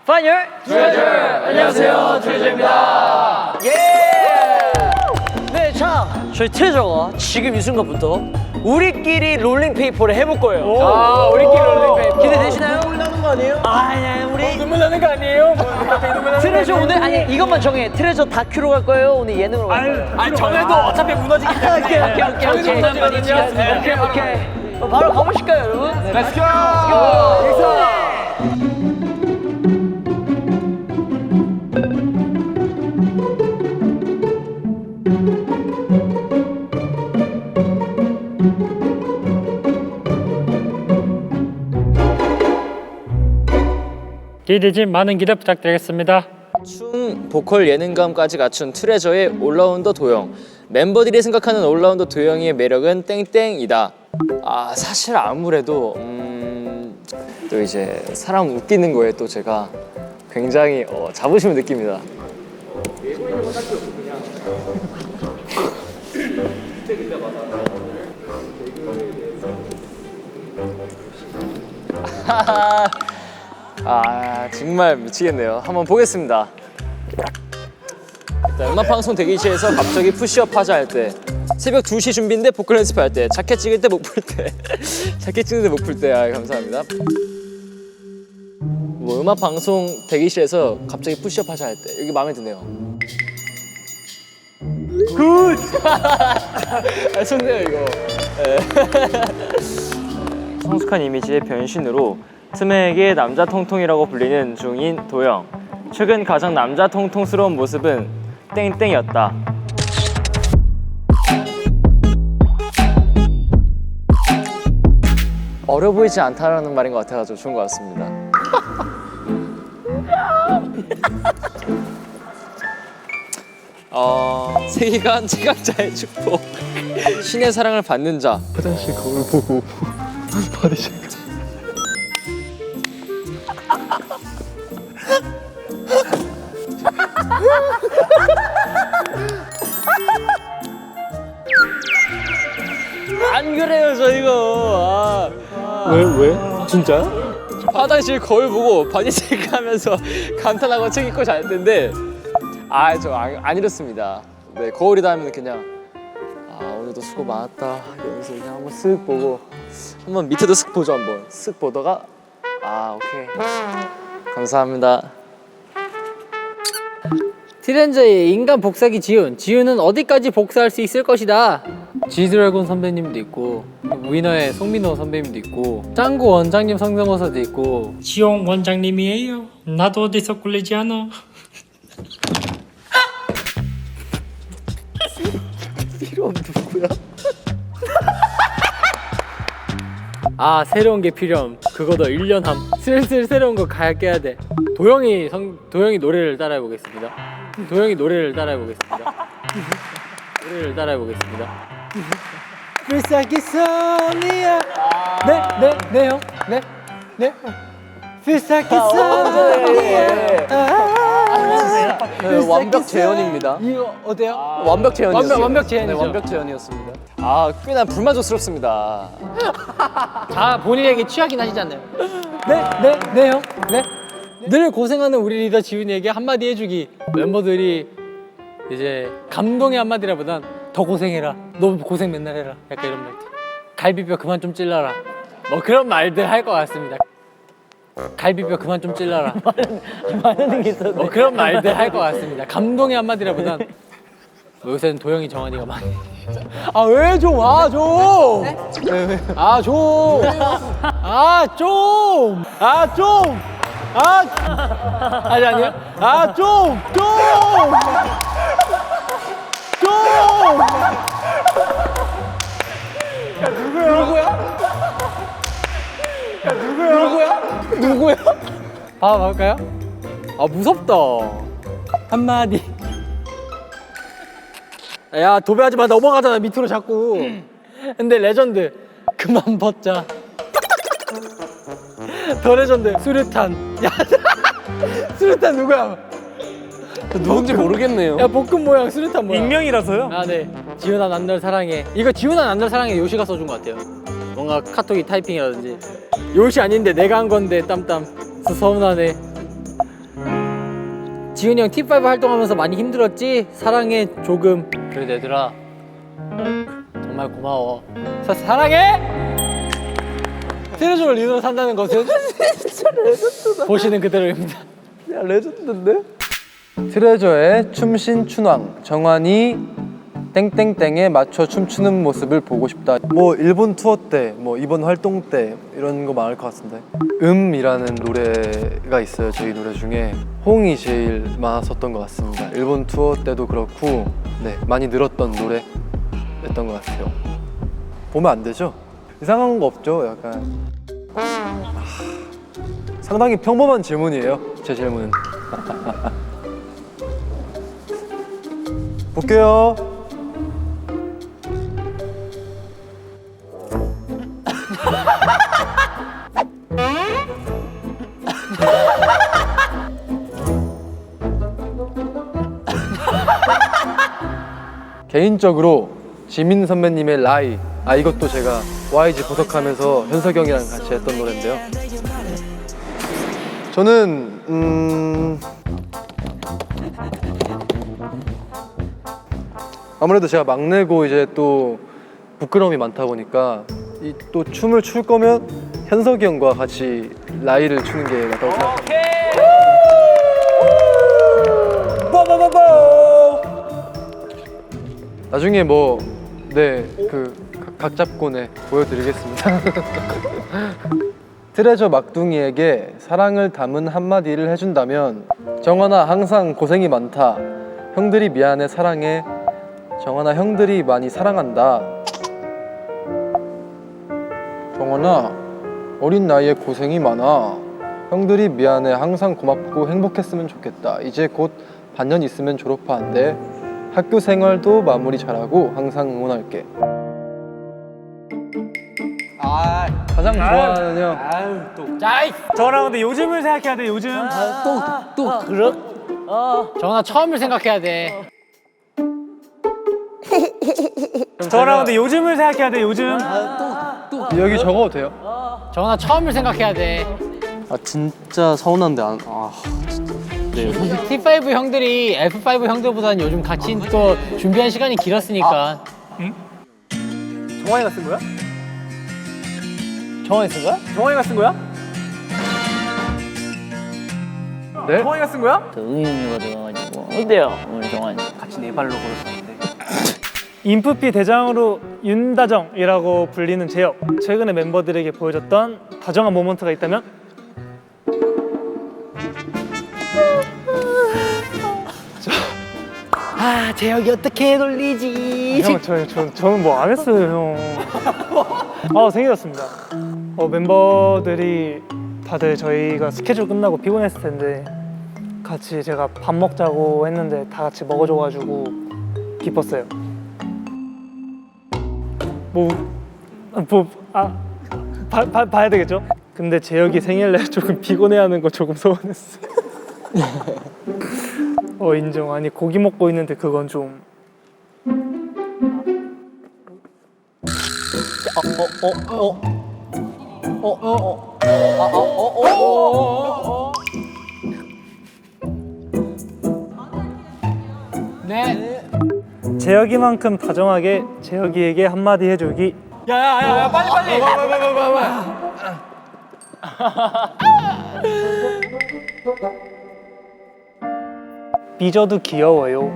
Find your treasure. 안녕하세요, 트레저입니다. 예. 네, 자, 저희 트레저가 지금 이 순간부터 우리끼리 롤링페이퍼를 해볼 거예요. 아, 우리끼리 롤링페이퍼. 기대되시나요? 눈물 나는 거 아니에요? 아니, 우리 눈물 나는 거 아니에요? 눈물 나는 트레저 오늘 아니 이것만 정해. 트레저 다큐로 갈 거예요. 오늘 예능으로 갈 거예요. 아니 정해도 어차피 무너지기 때문에. 오케이. 오케이. 바로 가보실까요, 여러분? Let's go. 기대진 많은 기대 부탁드리겠습니다. 춤, 보컬, 예능감까지 갖춘 트레저의 올라운더 도영. 멤버들이 생각하는 올라운더 도영이의 매력은 땡땡이다. 아 사실 아무래도 또 이제 사람 웃기는 거에 또 제가 굉장히 자부심을 느낍니다. 아 정말 미치겠네요. 한번 보겠습니다. 자, 음악방송 대기실에서 갑자기 푸시업 하자 할 때, 새벽 2시 준비인데 보컬 연습할 때, 자켓 찍을 때 목 풀 때, 자켓 찍는데 목 풀 때, 아 감사합니다. 뭐 음악방송 대기실에서 갑자기 푸시업 하자 할 때, 여기 마음에 드네요. 굿! 아, 좋네요 이거. 네. 성숙한 이미지의 변신으로 틈에게 남자 통통이라고 불리는 중인 도영. 최근 가장 남자 통통스러운 모습은 땡땡이었다. 어려 보이지 않다라는 말인 것 같아가지고 좋은 것 같습니다. 세계관 최강자의 축복. 신의 사랑을 받는 자. 화장실 거울 보고 받으실 거. 안 그래요 저 이거. 왜? 진짜? 화장실 거울 보고 바디 체크하면서 감탄하고 책 읽고 잘 텐데 저 안 이렇습니다. 네 거울이다 하면 그냥 오늘도 수고 많았다 이러면서 그냥 한번 쓱 보고 한번 밑에도 쓱 보죠. 한번 쓱 보다가 오케이 감사합니다. 트렌저의 인간 복사기 지훈은 어디까지 복사할 수 있을 것이다. 지드래곤 선배님도 있고 위너의 송민호 선배님도 있고 짱구 원장님 성대모사도 있고 지용 원장님이에요. 나도 어디서 꿀리지 않아. 새로운 게 필요함. 그거도 1년 슬슬 새로운 거 깨야 돼. 도영이 노래를 따라해보겠습니다. 노래를 따라해보겠습니다. 필살기 소니야. 네 형. 네. 필살기 소니야. 완벽 재현입니다. 이거 어때요? 완벽 재현이었어요. 완벽 재현이죠. 네, 완벽 재현이었습니다. 꽤나 불만족스럽습니다. 다 본인에게 취하긴 하시잖아요. 네 형. 네. 늘 고생하는 우리 리더 지훈이에게 한마디 해주기. 멤버들이 이제 감동의 한마디라보단 더 고생해라. 너 고생 맨날 해라. 약간 이런 말들. 갈비뼈 그만 좀 찔러라. 뭐 그런 말들 할 것 같습니다. 갈비뼈 그만 좀 찔러라. 많은 게 있었네. 뭐 그런 말들 할 것 같습니다. 감동의 한마디라보단 요새는 도영이 정한이가 많이. 왜 좀 좀. 아니야? 누구야? 봐볼까요? 무섭다. 한마디. 야, 도배하지 마. 넘어가잖아, 밑으로 자꾸. 근데 레전드. 그만 벗자. 더 레전드. 수류탄. 야, 수류탄 누구야? 누군지 모르겠네요. 야, 볶음 모양 수류탄 뭐야? 익명이라서요? 네. 지훈아 난 널 사랑해. 이거 지훈아 난 널 사랑해 요시가 써준 것 같아요. 뭔가 카톡이 타이핑이라든지. 요시 아닌데 내가 한 건데 땀땀. 서운하네. 지훈이 형 T5 활동하면서 많이 힘들었지? 사랑해 조금. 그래도 얘들아 정말 고마워. 사랑해. 트레저를 리더로 산다는 것은 보시는 그대로입니다. 야 레전드인데? 트레저의 춤신 춘왕 정환이 땡땡땡에 맞춰 춤추는 모습을 보고 싶다. 뭐 일본 투어 때, 뭐 이번 활동 때 이런 거 많을 것 같은데. 이라는 노래가 있어요. 저희 노래 중에 호응이 제일 많았었던 것 같습니다. 일본 투어 때도 그렇고, 네 많이 늘었던 노래였던 것 같아요. 보면 안 되죠? 이상한 거 없죠? 약간 상당히 평범한 질문이에요. 제 질문은. 볼게요. 개인적으로 지민 선배님의 라이, 이것도 제가 YG 보석하면서 현석이 형이랑 같이 했던 노래인데요. 저는 아무래도 제가 막내고 이제 또 부끄러움이 많다 보니까 또 춤을 출 거면 현석이 형과 같이 라이를 추는 게 맞다고 생각합니다. 나중에 뭐 각 잡고 보여드리겠습니다. 트레저 막둥이에게 사랑을 담은 한마디를 해준다면 정환아 항상 고생이 많다. 형들이 미안해 사랑해. 정환아 형들이 많이 사랑한다. 정환아 어린 나이에 고생이 많아. 형들이 미안해 항상 고맙고 행복했으면 좋겠다. 이제 곧 반년 있으면 졸업하는데 학교 생활도 마무리 잘하고 항상 응원할게. 가장 좋아하는 형. 저랑 근데 요즘을 생각해야 돼. 요즘. 정환아 처음을 생각해야 돼. 저랑 근데 요즘을 생각해야 돼. 요즘. 여기 적어도 돼요? 정환아 처음을 생각해야 돼. 진짜 서운한데 사실 T5 형들이 F5 형들보다는 요즘 같이 또 준비한 시간이 길었으니까. 정환이가 쓴 거야? 정환이 쓴 거야? 정환이가 쓴 거야? 네? 정환이가 쓴 거야? 응인이가 들어가지고 어때요 오늘 정환이? 같이 네 발로 걸었었는데. 인프피 대장으로 윤다정이라고 불리는 제혁. 최근에 멤버들에게 보여줬던 다정한 모먼트가 있다면? 재혁이 어떻게 돌리지? 형, 저는 뭐 안 했어요, 형. 생일이었습니다. 멤버들이 다들 저희가 스케줄 끝나고 피곤했을 텐데 같이 제가 밥 먹자고 했는데 다 같이 먹어줘가지고 기뻤어요. 봐야 되겠죠? 근데 재혁이 생일날 조금 피곤해하는 거 조금 서운했어. 인정. 아니 고기 먹고 있는데 그건 좀. 네. 재혁이만큼 다정하게 재혁이에게 한마디 해주기. 야야야 빨리. 삐져도 귀여워요.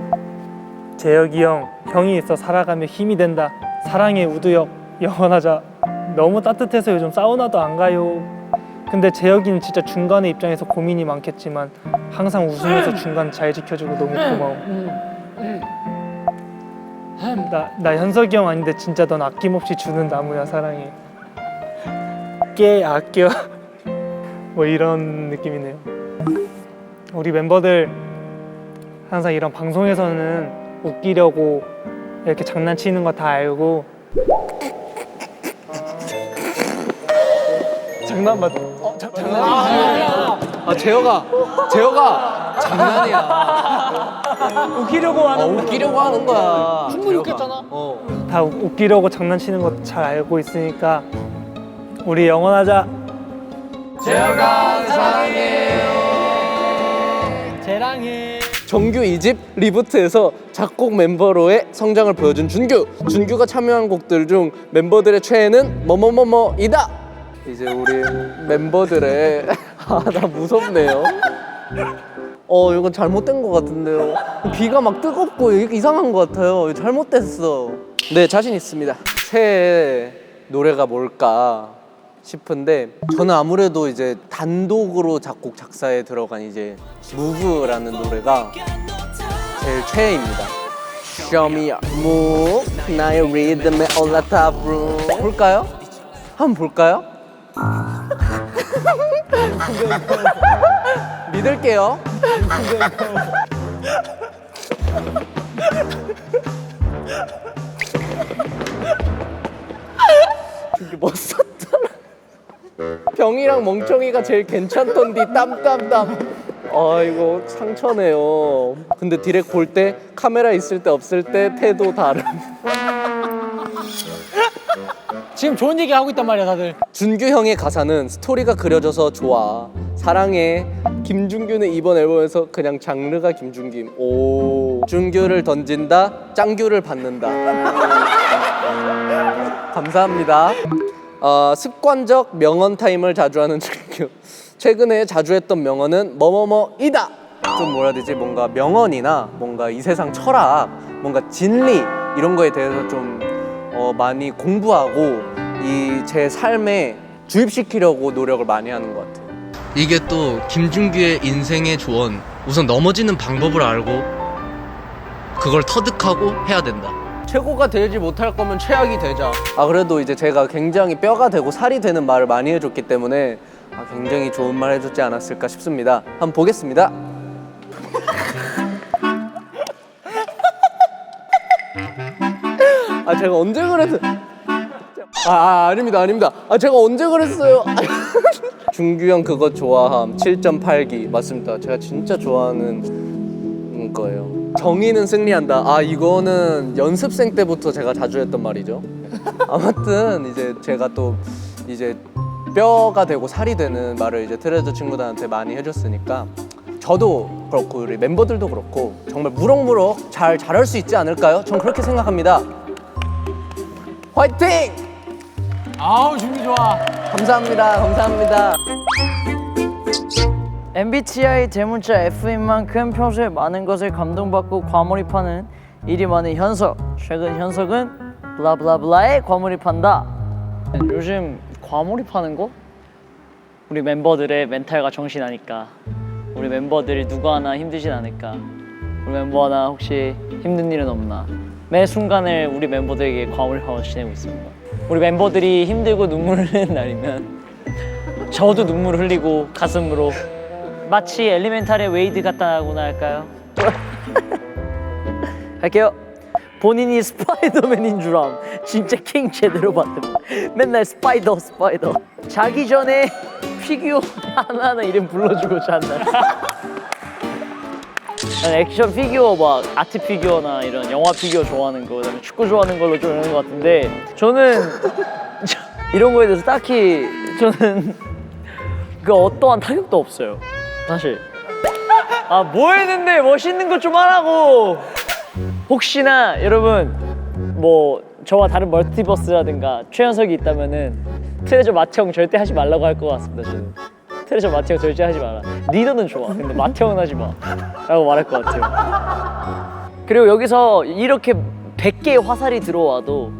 재혁이 형, 형이 있어 살아가며 힘이 된다. 사랑해 우두혁, 영원하자. 너무 따뜻해서 요즘 사우나도 안 가요. 근데 재혁이는 진짜 중간에 입장에서 고민이 많겠지만 항상 웃으면서 중간 잘 지켜주고 너무 고마워. 나 현석이 형 아닌데 진짜 넌 아낌없이 주는 나무야. 사랑해. 깨 아껴. 뭐 이런 느낌이네요. 우리 멤버들 항상 이런 방송에서는 웃기려고 이렇게 장난치는 거 다 알고. 장난 맞아. 장난이야. 재혁아 장난이야. 웃기려고 하는 웃기려고 하는 거야. 충분히 웃겼잖아. 다 웃기려고 장난치는 거 잘 알고 있으니까 우리 영원하자. 재혁아 사랑해. 쟤랑해. 정규 2집 리부트에서 작곡 멤버로의 성장을 보여준 준규. 준규가 참여한 곡들 중 멤버들의 최애는 뭐뭐뭐뭐이다. 이제 우리 멤버들의 나 무섭네요. 이건 잘못된 것 같은데요. 비가 막 뜨겁고 이상한 것 같아요. 잘못됐어. 네, 자신 있습니다. 새해 노래가 뭘까 싶은데 저는 아무래도 이제 단독으로 작곡 작사에 들어간 이제 무브라는 노래가 제일 최애입니다. Show me your move, 나의 리듬에 올라타 브루. 볼까요? 한번 볼까요? 믿을게요. 이게 멋있었잖아. 병이랑 멍청이가 제일 괜찮던디 땀땀땀. 이거 상처네요. 근데 디렉 볼 때 카메라 있을 때 없을 때 태도 다름. 지금 좋은 얘기 하고 있단 말이야 다들. 준규 형의 가사는 스토리가 그려져서 좋아. 사랑해. 김준규는 이번 앨범에서 그냥 장르가 김준김. 오. 준규를 던진다. 짱규를 받는다. 감사합니다. 습관적 명언 타임을 자주 하는 준규. 최근에 자주 했던 명언은 뭐뭐뭐이다. 좀 뭐라 해야 되지? 뭔가 명언이나 뭔가 이 세상 철학, 뭔가 진리 이런 거에 대해서 좀 많이 공부하고 이 제 삶에 주입시키려고 노력을 많이 하는 것 같아요. 이게 또 김준규의 인생의 조언. 우선 넘어지는 방법을 알고 그걸 터득하고 해야 된다. 최고가 되지 못할 거면 최악이 되자. 그래도 이제 제가 굉장히 뼈가 되고 살이 되는 말을 많이 해줬기 때문에 굉장히 좋은 말 해줬지 않았을까 싶습니다. 한번 보겠습니다. 제가 언제 그랬어요? 아닙니다. 제가 언제 그랬어요? 준규 형 그거 좋아함 7.8기 맞습니다. 제가 진짜 좋아하는 거예요. 정의는 승리한다. 이거는 연습생 때부터 제가 자주 했던 말이죠. 아무튼 이제 제가 또 이제 뼈가 되고 살이 되는 말을 이제 트레저 친구들한테 많이 해줬으니까 저도 그렇고 우리 멤버들도 그렇고 정말 무럭무럭 잘 자랄 수 있지 않을까요? 전 그렇게 생각합니다. 화이팅! 아우 준비 좋아. 감사합니다. MBTI 대문자 F인 만큼 평소에 많은 것을 감동받고 과몰입하는 일이 많은 현석. 최근 현석은 블라블라블라에 과몰입한다. 요즘 과몰입하는 거? 우리 멤버들의 멘탈과 정신 아니까. 우리 멤버들이 누구 하나 힘들진 않을까. 우리 멤버 하나 혹시 힘든 일은 없나. 매 순간을 우리 멤버들에게 과몰입하고 지내고 있습니다. 우리 멤버들이 힘들고 눈물 흘리는 날이면 저도 눈물 흘리고 가슴으로 마치 엘리멘탈의 웨이드 같다고나 할까요? 할게요. 본인이 스파이더맨인 줄 암. 진짜 킹 제대로 받음. 맨날 스파이더. 자기 전에 피규어 하나하나 이름 불러주고 잤나. 난 액션 피규어 막 아트 피규어나 이런 영화 피규어 좋아하는 거, 그다음에 축구 좋아하는 걸로 좀 이런 것 같은데 저는 이런 거에 대해서 딱히 저는 그 어떠한 타격도 없어요. 사실. 뭐 했는데 멋있는 거 좀 하라고. 혹시나 여러분 뭐 저와 다른 멀티버스라든가 최현석이 있다면은 트레저 마태형 절대 하지 말라고 할 것 같습니다. 저는 트레저 마태형 절대 하지 마라. 리더는 좋아. 근데 마태형은 하지 마 라고 말할 것 같아요. 그리고 여기서 이렇게 100개의 화살이 들어와도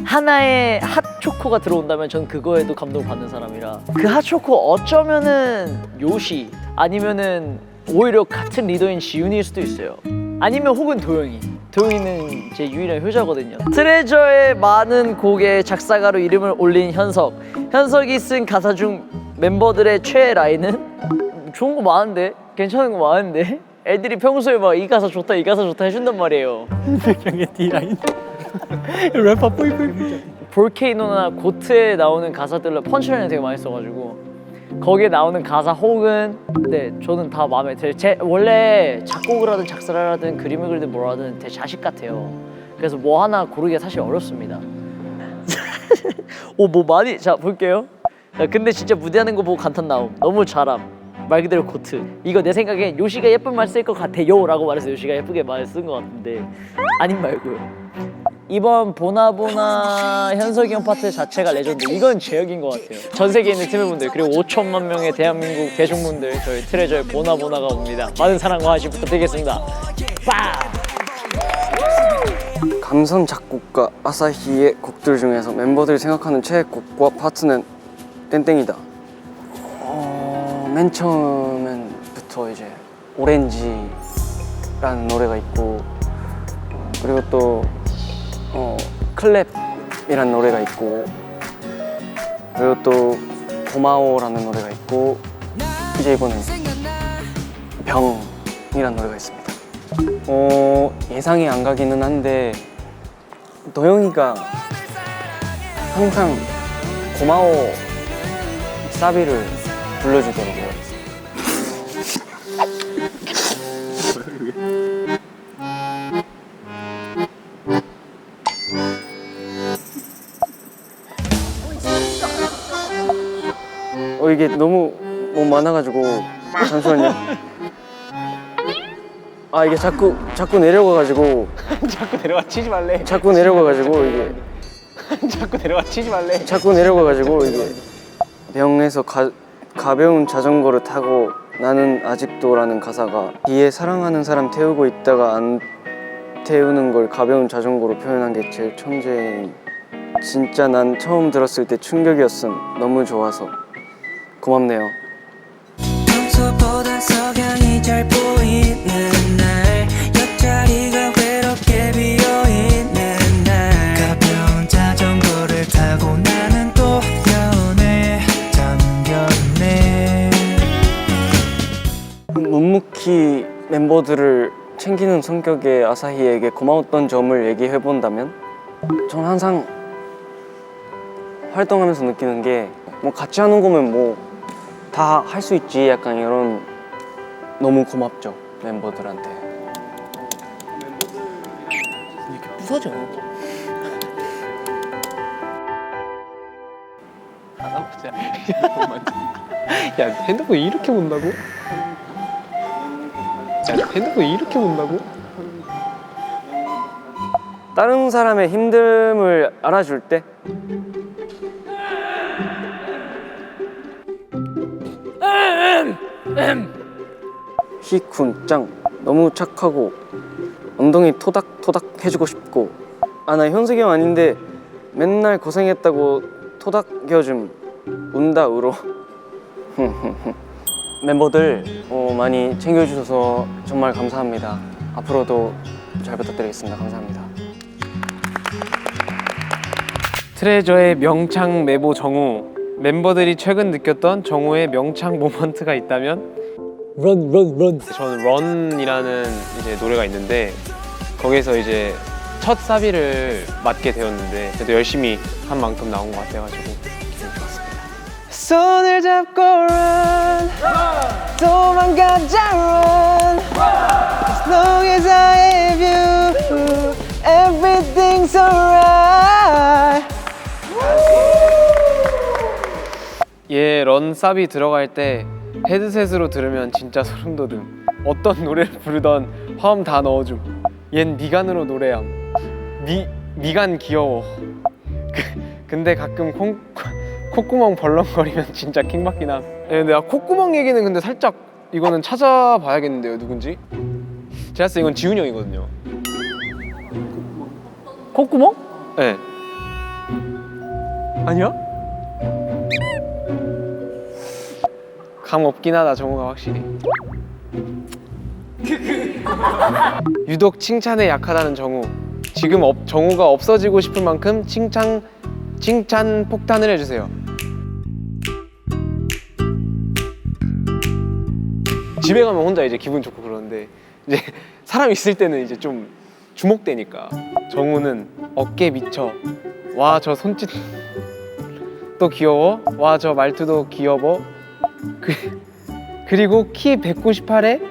하나의 핫초코가 들어온다면 전 그거에도 감동받는 사람이라 그 핫초코 어쩌면은 요시 아니면은 오히려 같은 리더인 지윤일 수도 있어요. 아니면 혹은 도영이는 제 유일한 효자거든요. 트레저의 많은 곡의 작사가로 이름을 올린 현석이 쓴 가사 중 멤버들의 최애 라인은 좋은 거 많은데? 괜찮은 거 많은데? 애들이 평소에 막 이 가사 좋다 해준단 말이에요. 백경의 D라인 래퍼 뿌이뿌이. 볼케이노나 고트에 나오는 가사들로 펀치라인을 되게 많이 써가지고 거기에 나오는 가사 혹은 저는 다 마음에 들어요. 원래 작곡을 하든 작사를 하든 그림을 그리든 뭘 하든 제 자식 같아요. 그래서 뭐 하나 고르기가 사실 어렵습니다. 뭐 많이 자 볼게요. 근데 진짜 무대하는 거 보고 감탄 나옴. 너무 잘함. 말 그대로 코트. 이거 내 생각엔 요시가 예쁜 말 쓸 것 같아요 라고 말해서 요시가 예쁘게 말 쓴 것 같은데 아님 말고요. 이번 보나보나 현석이 형 파트 자체가 레전드. 이건 제역인 것 같아요. 전 세계에 있는 팀원분들 그리고 5천만 명의 대한민국 대중분들 저희 트레저의 보나보나가 옵니다. 많은 사랑과 관심 부탁드리겠습니다. 빠! 감성 작곡가 아사히의 곡들 중에서 멤버들이 생각하는 최애곡과 파트는 땡땡이다. 맨 처음부터 이제 오렌지라는 노래가 있고 그리고 또 클랩이라는 노래가 있고 그리고 또 고마워라는 노래가 있고 이제 이번에 병이라는 노래가 있습니다. 예상이 안 가기는 한데 도영이가 항상 고마워 사비를 불러주더라고요. 이게 너무 많아가지고 잠시만요. 이게 자꾸 내려가가지고 자꾸 내려와 치지 말래. 자꾸 내려가가지고 이게 자꾸 내려와 치지 말래. 자꾸 내려가가지고 이게 병에서 가벼운 자전거를 타고 나는 아직도라는 가사가 뒤에 사랑하는 사람 태우고 있다가 안 태우는 걸 가벼운 자전거로 표현한 게 제일 천재인. 진짜 난 처음 들었을 때 충격이었음. 너무 좋아서 고맙네요. 평소보다 석양이 잘 보이는 날 옆자리가 외롭게 비어있는 날 가벼운 자전거를 타고 나는 또 연애 잠겼네. 묵묵히 멤버들을 챙기는 성격의 아사히에게 고마웠던 점을 얘기해본다면 전 항상 활동하면서 느끼는 게 뭐 같이 하는 거면 뭐 다 할 수 있지 약간 이런 너무 고맙죠 멤버들한테. 이렇게 부서져. 야 핸드폰 이렇게 본다고? 야 핸드폰 이렇게 본다고? 다른 사람의 힘듦을 알아줄 때 히쿤 짱 너무 착하고 엉덩이 토닥토닥 해주고 싶고 나 현석이 형 아닌데 맨날 고생했다고 토닥여줌 운다 울어. 멤버들 많이 챙겨주셔서 정말 감사합니다. 앞으로도 잘 부탁드리겠습니다. 감사합니다. 트레저의 명창 메보 정우. 멤버들이 최근 느꼈던 정우의 명창 모먼트가 있다면 저는 런이라는 이제 노래가 있는데 거기서 이제 첫 사비를 맡게 되었는데 그래도 열심히 한 만큼 나온 것 같아가지고 기분이 좋았습니다. 손을 잡고 run 도망가자 run As long as I have you everything's alright. 얘 런 사비 들어갈 때 헤드셋으로 들으면 진짜 소름 돋음. 어떤 노래를 부르던 화음 다 넣어줌. 얜 미간으로 노래함. 미간 귀여워. 근데 가끔 콧구멍 벌렁거리면 진짜 킹받긴 함. 근데 콧구멍 얘기는 근데 살짝 이거는 찾아봐야겠는데요, 누군지? 제가 봤을 때 이건 지훈이 형이거든요. 콧구멍? 네. 아니야? 감 없긴 하다, 정우가 확실히. 유독 칭찬에 약하다는 정우. 지금 정우가 없어지고 싶을 만큼 칭찬 폭탄을 해주세요. 집에 가면 혼자 이제 기분 좋고 그러는데 이제 사람 있을 때는 이제 좀 주목되니까. 정우는 어깨 미쳐. 와, 저 손짓 또 귀여워. 와, 저 말투도 귀여워. 그리고 키 198에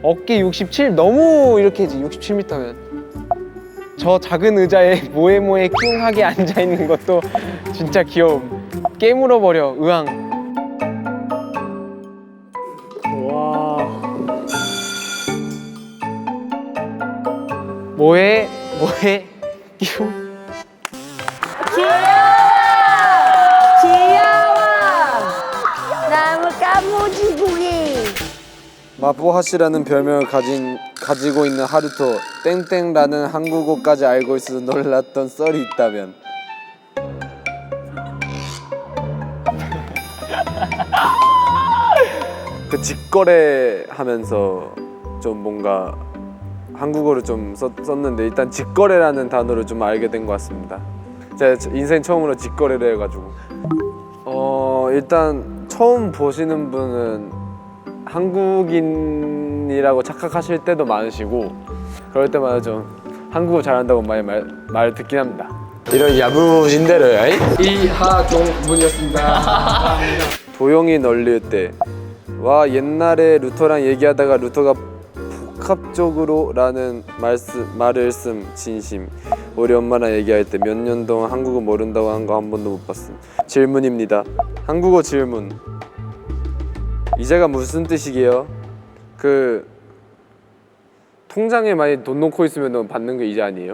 어깨 67. 너무 이렇게지. 67m면 저 작은 의자에 모에모에 킹하게 앉아있는 것도 진짜 귀여움. 깨물어버려 의왕. 뭐해 끼우. 마포하시라는 별명을 가지고 있는 하루토 땡땡라는 한국어까지 알고 있어서 놀랐던 썰이 있다면. 그 직거래 하면서 좀 뭔가 한국어를 좀 썼는데 일단 직거래라는 단어를 좀 알게 된 것 같습니다. 제가 인생 처음으로 직거래를 해가지고 일단 처음 보시는 분은 한국인이라고 착각하실 때도 많으시고 그럴 때마다 좀 한국어 잘한다고 말 듣긴 합니다. 이런 야무진대로요. 이하종 분이었습니다. 도용이 널릴 때 와 옛날에 루터랑 얘기하다가 루터가 복합적으로 라는 말을 씀 진심. 우리 엄마랑 얘기할 때 몇 년 동안 한국어 모른다고 한 거 한 번도 못 봤음. 질문입니다. 한국어 질문. 이자가 무슨 뜻이게요? 그 통장에 많이 돈 넣고 있으면 받는 게 이자 아니에요?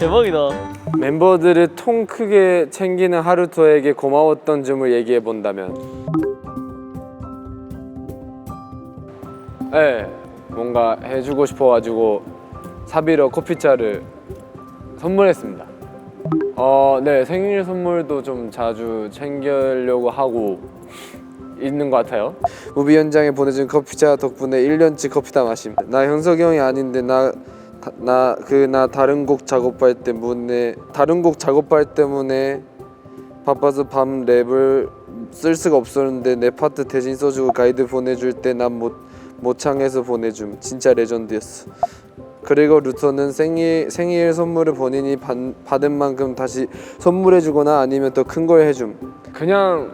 대박이다. 멤버들을 통 크게 챙기는 하루토에게 고마웠던 점을 얘기해 본다면, 뭔가 해주고 싶어가지고 사비로 커피차를 선물했습니다. 네, 생일 선물도 좀 자주 챙기려고 하고 있는 것 같아요. 무비 현장에 보내준 커피차 덕분에 1년치 커피 다 마심. 나 현석이 형이 아닌데 나 다른 곡 작업할 때문에 바빠서 밤 랩을 쓸 수가 없었는데 내 파트 대신 써주고 가이드 보내줄 때 난 모창해서 보내줌. 진짜 레전드였어. 그리고 루터는 생일 선물을 본인이 받은 만큼 다시 선물해주거나 아니면 더 큰 걸 해줌. 그냥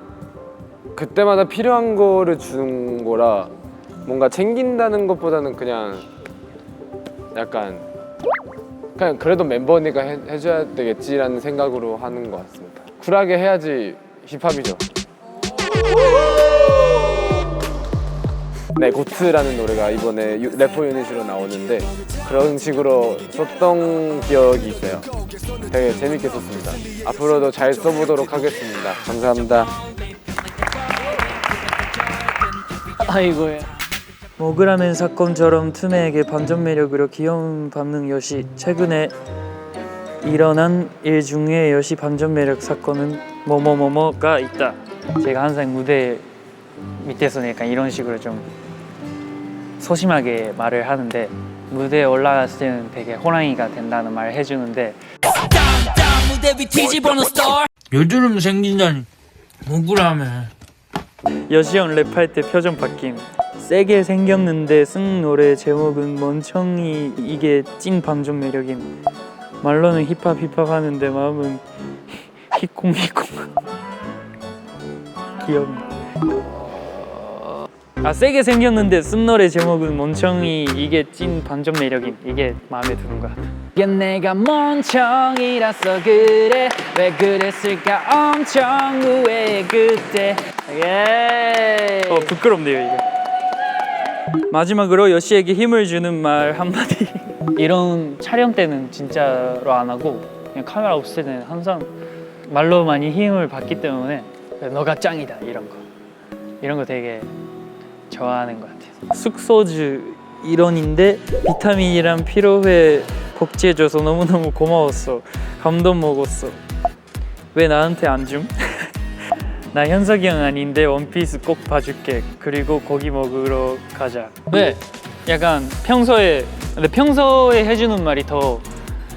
그때마다 필요한 거를 주는 거라 뭔가 챙긴다는 것보다는 그냥 약간 그냥 그래도 멤버니까 해줘야 되겠지라는 생각으로 하는 것 같습니다. 쿨하게 해야지 힙합이죠. 네, 고트라는 노래가 이번에 래퍼 유닛으로 나오는데 그런 식으로 썼던 기억이 있어요. 되게 재밌게 썼습니다. 앞으로도 잘 써보도록 하겠습니다. 감사합니다. 아이고야. 먹으라면 사건처럼 투매에게 반전 매력으로 귀여운 반응 여시. 최근에 일어난 일 중에 여시 반전 매력 사건은 뭐뭐뭐뭐가 있다. 제가 항상 무대 밑에서는 약간 이런 식으로 좀 소심하게 말을 하는데 무대에 올라갔을 때는 되게 호랑이가 된다는 말을 해주는데 요즘 생긴다니 먹으라면. 여시 형 랩할 때 표정 바뀜. 세게 생겼는데 쓴 노래 제목은 멍청이. 이게 찐 반전 매력임. 말로는 힙합 하는데 마음은 히콩 귀엽네. 세게 생겼는데 쓴 노래 제목은 멍청이. 이게 찐 반전 매력임. 이게 마음에 드는 것 같아. 이게 내가 멍청이라서 그래. 왜 그랬을까 엄청 후회해 그때. 예. 부끄럽네요 이거. 마지막으로 여시에게 힘을 주는 말 한마디. 이런 촬영 때는 진짜로 안 하고 그냥 카메라 없을 때는 항상 말로 많이 힘을 받기 때문에 너가 짱이다 이런 거 되게 좋아하는 것 같아요. 숙소주 일원인데 비타민이랑 피로회 복제해줘서 너무너무 고마웠어. 감동 먹었어. 왜 나한테 안 줌? 나 현석이 형 아닌데 원피스 꼭 봐줄게. 그리고 고기 먹으러 가자. 네, 약간 평소에 해주는 말이 더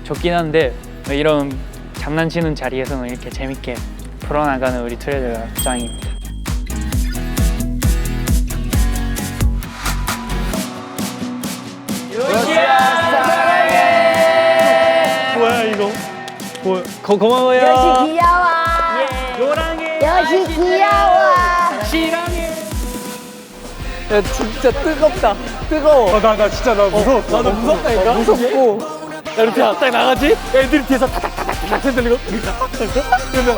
좋긴 한데 이런 장난치는 자리에서는 이렇게 재밌게 풀어나가는 우리 트레저가 짱입니다. 요시야 사랑해. 뭐야 이거? 뭐 고마워요. 여시 귀여워. 요랑해. 여시 귀여워. 시랑해. 야 진짜 뜨겁다. 뜨거워. 나 진짜 나 무서웠어. 나도 무섭다니까. 무섭고. 야 이렇게 딱 나가지? 애들이 뒤에서 타닥타닥 들리고 그러면